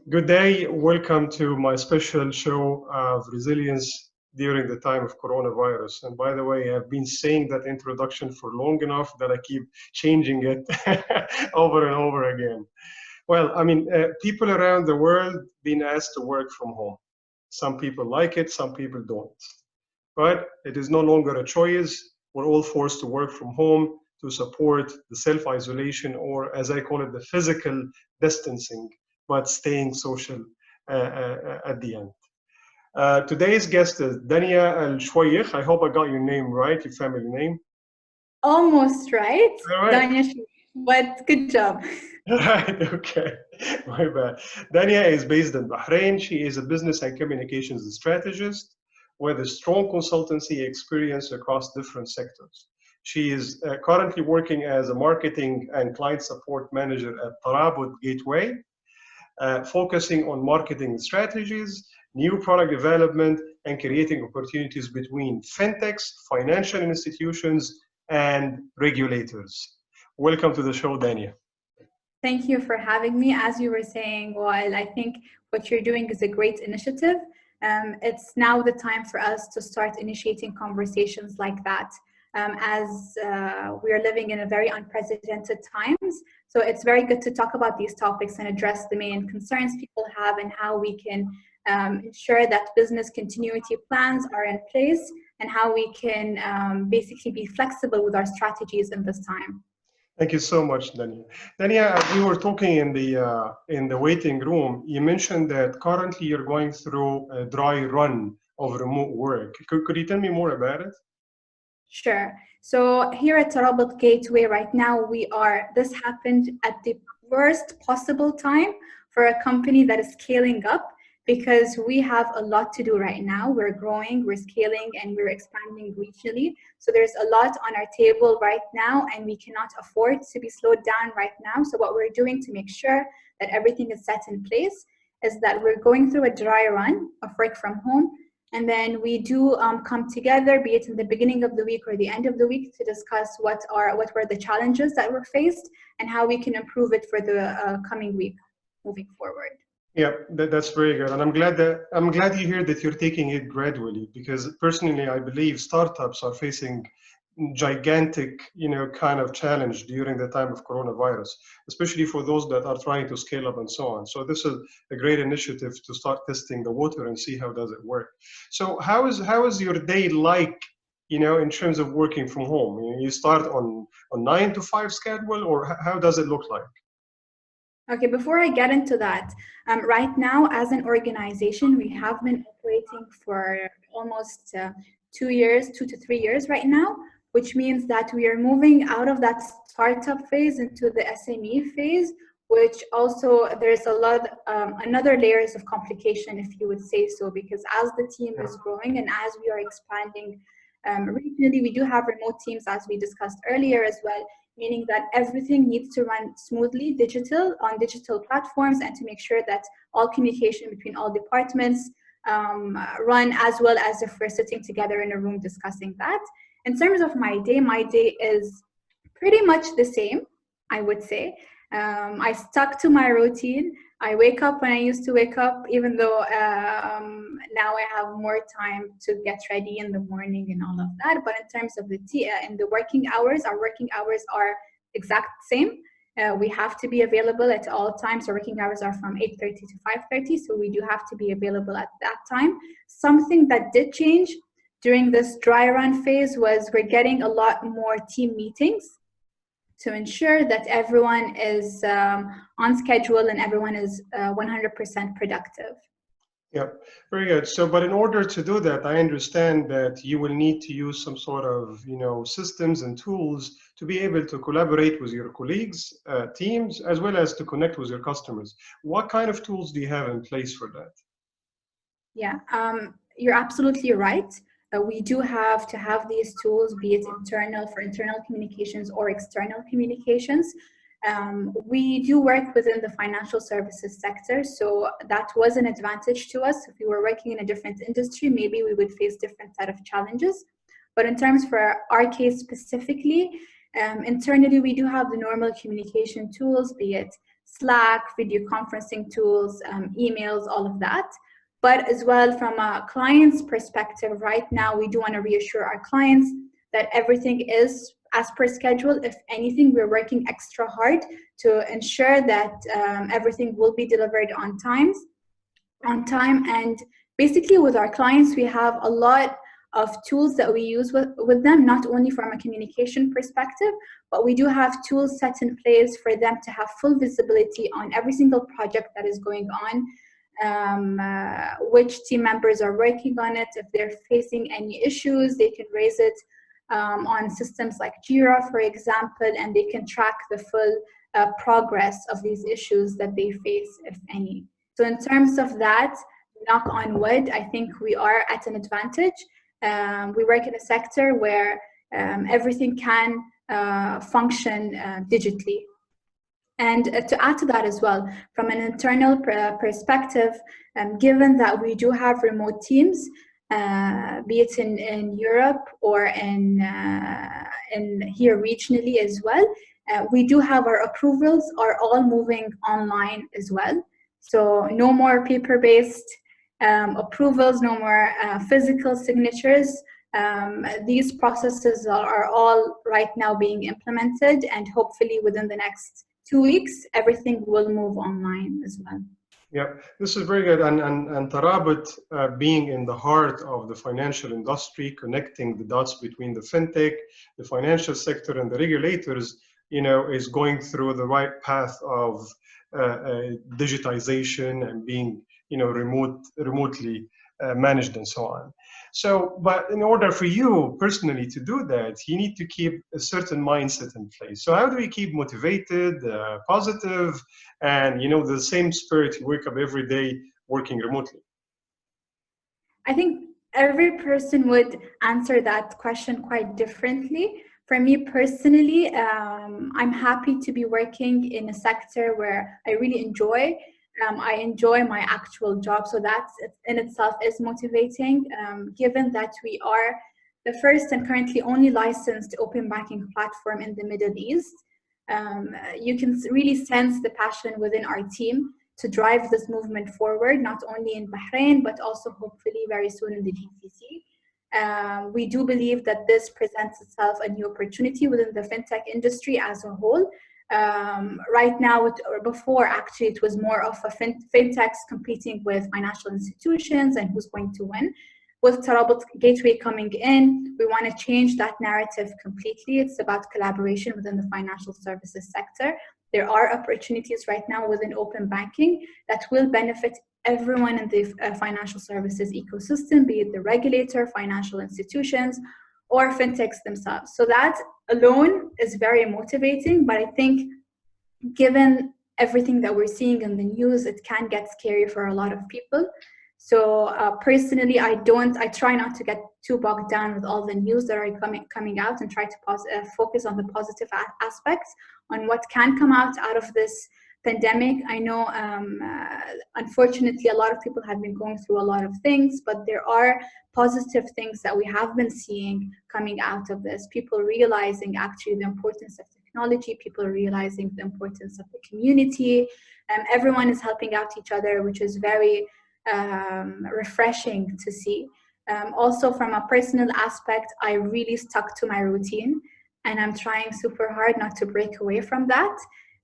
Good day. Welcome to my special show of resilience during the time of coronavirus. And by the way, I've been saying that introduction for long enough that I keep changing it over and over again. Well, people around the world being asked to work from home. Some people like it, some people don't. But it is no longer a choice. We're all forced to work from home to support the self-isolation, or as I call it, the physical distancing, but staying social at the end. Today's guest is Dania Alshowaikh. I hope I got your name right, your family name. Almost right, All right. Dania, but good job. Right, okay, my bad. Dania is based in Bahrain. She is a business and communications strategist with a strong consultancy experience across different sectors. She is currently working as a marketing and client support manager at Tarabut Gateway, focusing on marketing strategies, new product development, and creating opportunities between fintechs, financial institutions, and regulators. Welcome to the show, Dania. Thank you for having me. As you were saying, Wael, I think what you're doing is a great initiative. It's now the time for us to start initiating conversations like that, as we are living in a very unprecedented times. So it's very good to talk about these topics and address the main concerns people have and how we can ensure that business continuity plans are in place and how we can basically be flexible with our strategies in this time. Thank you so much, Dania. Dania, as we were talking in the waiting room, you mentioned that currently you're going through a dry run of remote work. Could you tell me more about it? Sure. So here at Tarabut Gateway right now, this happened at the worst possible time for a company that is scaling up, because we have a lot to do right now. We're growing, we're scaling, and we're expanding regionally. So there's a lot on our table right now, and we cannot afford to be slowed down right now. So what we're doing to make sure that everything is set in place is that we're going through a dry run of work from home. And then we do come together, be it in the beginning of the week or the end of the week, to discuss what were the challenges that were faced and how we can improve it for the coming week moving forward. Yeah, that's very good, and I'm glad you hear that you're taking it gradually, because personally I believe startups are facing gigantic, kind of challenge during the time of coronavirus, especially for those that are trying to scale up and so on. So this is a great initiative to start testing the water and see how does it work. So how is your day like, in terms of working from home? You start on 9 to 5 schedule, or how does it look like? Okay, before I get into that, right now as an organization, we have been operating for almost 2 to 3 years right now, which means that we are moving out of that startup phase into the SME phase, which also there's a lot, another layers of complication, if you would say so, because as the team is growing and as we are expanding regionally, we do have remote teams, as we discussed earlier as well, meaning that everything needs to run smoothly on digital platforms, and to make sure that all communication between all departments run as well as if we're sitting together in a room discussing that. In terms of my day is pretty much the same, I would say. I stuck to my routine. I wake up when I used to wake up, even though now I have more time to get ready in the morning and all of that. But in terms of in the working hours, our working hours are exact same. We have to be available at all times. Our working hours are from 8:30 to 5:30, so we do have to be available at that time. Something that did change during this dry run phase was we're getting a lot more team meetings to ensure that everyone is on schedule and everyone is 100% productive. Yeah, very good. So, but in order to do that, I understand that you will need to use some sort of, systems and tools to be able to collaborate with your colleagues, teams, as well as to connect with your customers. What kind of tools do you have in place for that? Yeah, you're absolutely right. We do have to have these tools, be it for internal communications or external communications. We do work within the financial services sector, so that was an advantage to us. If we were working in a different industry, maybe we would face different set of challenges. But in terms for our case specifically, internally, we do have the normal communication tools, be it Slack, video conferencing tools, emails, all of that. But as well, from a client's perspective, right now, we do want to reassure our clients that everything is as per schedule. If anything, we're working extra hard to ensure that everything will be delivered on time. And basically, with our clients, we have a lot of tools that we use with them, not only from a communication perspective, but we do have tools set in place for them to have full visibility on every single project that is going on, which team members are working on it. If they're facing any issues, they can raise it on systems like Jira, for example, and they can track the full progress of these issues that they face, if any. So in terms of that, knock on wood, I think we are at an advantage. We work in a sector where everything can function digitally. And to add to that as well, from an internal perspective, given that we do have remote teams, be it in Europe or in here regionally as well, we do have our approvals are all moving online as well. So no more paper-based approvals, no more physical signatures. These processes are all right now being implemented, and hopefully within the next 2 weeks, everything will move online as well. Yeah, this is very good. And Tarabut, being in the heart of the financial industry, connecting the dots between the fintech, the financial sector, and the regulators, is going through the right path of digitization and being, remotely managed and so on. So, but in order for you personally to do that, you need to keep a certain mindset in place. So how do we keep motivated, positive, and, the same spirit you wake up every day working remotely? I think every person would answer that question quite differently. For me personally, I'm happy to be working in a sector where I really enjoy. I enjoy my actual job, so that in itself is motivating, given that we are the first and currently only licensed open banking platform in the Middle East. You can really sense the passion within our team to drive this movement forward, not only in Bahrain, but also hopefully very soon in the GCC. We do believe that this presents itself a new opportunity within the fintech industry as a whole. Right now, or before actually, it was more of a fintechs competing with financial institutions and who's going to win. With Tarabut Gateway coming in, we want to change that narrative completely. It's about collaboration within the financial services sector. There are opportunities right now within open banking that will benefit everyone in the financial services ecosystem, be it the regulator, financial institutions, or fintechs themselves. So that alone is very motivating, but I think given everything that we're seeing in the news, it can get scary for a lot of people. So personally, I try not to get too bogged down with all the news that are coming out, and try to focus on the positive aspects, on what can come out of this pandemic. I know, unfortunately, a lot of people have been going through a lot of things, but there are positive things that we have been seeing coming out of this. People realizing actually the importance of technology, people realizing the importance of the community, everyone is helping out each other, which is very refreshing to see. Also, from a personal aspect, I really stuck to my routine, and I'm trying super hard not to break away from that.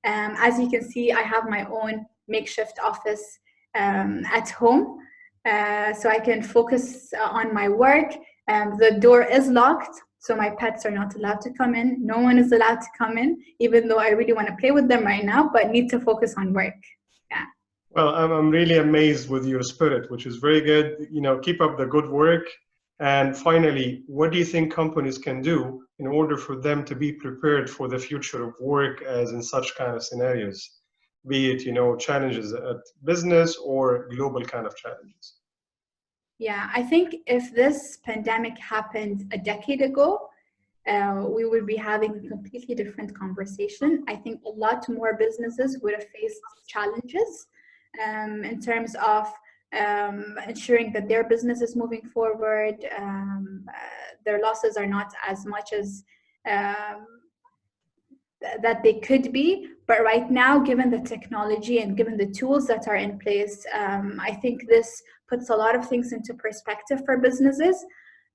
As you can see, I have my own makeshift office at home, so I can focus on my work. The door is locked, so my pets are not allowed to come in. No one is allowed to come in, even though I really want to play with them right now, but need to focus on work. Yeah. Well, I'm really amazed with your spirit, which is very good. Keep up the good work. And finally, what do you think companies can do in order for them to be prepared for the future of work as in such kind of scenarios, be it, challenges at business or global kind of challenges? Yeah, I think if this pandemic happened a decade ago, we would be having a completely different conversation. I think a lot more businesses would have faced challenges in terms of ensuring that their business is moving forward. Their losses are not as much as that they could be. But right now, given the technology and given the tools that are in place, I think this puts a lot of things into perspective for businesses,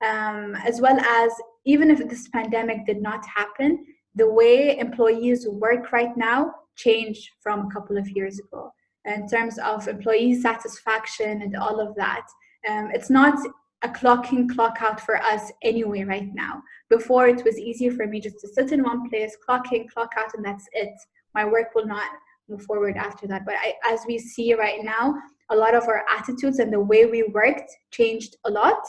as well as even if this pandemic did not happen, the way employees work right now changed from a couple of years ago in terms of employee satisfaction and all of that. It's not a clock in, clock out for us anyway right now. Before, it was easier for me just to sit in one place, clock in, clock out, and that's it. My work will not move forward after that. But as we see right now, a lot of our attitudes and the way we worked changed a lot,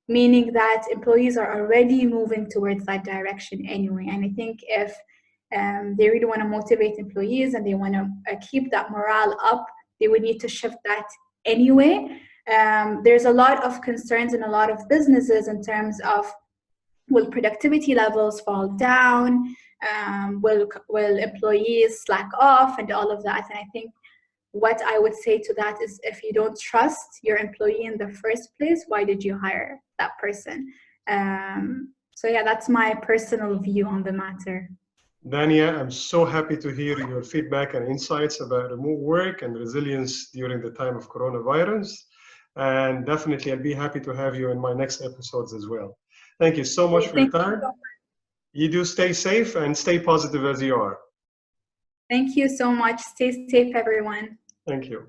meaning that employees are already moving towards that direction anyway. And I think if they really want to motivate employees and they want to keep that morale up, they would need to shift that anyway. There's a lot of concerns in a lot of businesses in terms of, will productivity levels fall down? Will employees slack off and all of that? And I think what I would say to that is, if you don't trust your employee in the first place, why did you hire that person? So yeah, that's my personal view on the matter. Dania, I'm so happy to hear your feedback and insights about remote work and resilience during the time of coronavirus. And definitely, I'll be happy to have you in my next episodes as well. Thank you so much for your time. You do stay safe and stay positive as you are. Thank you so much. Stay safe, everyone. Thank you.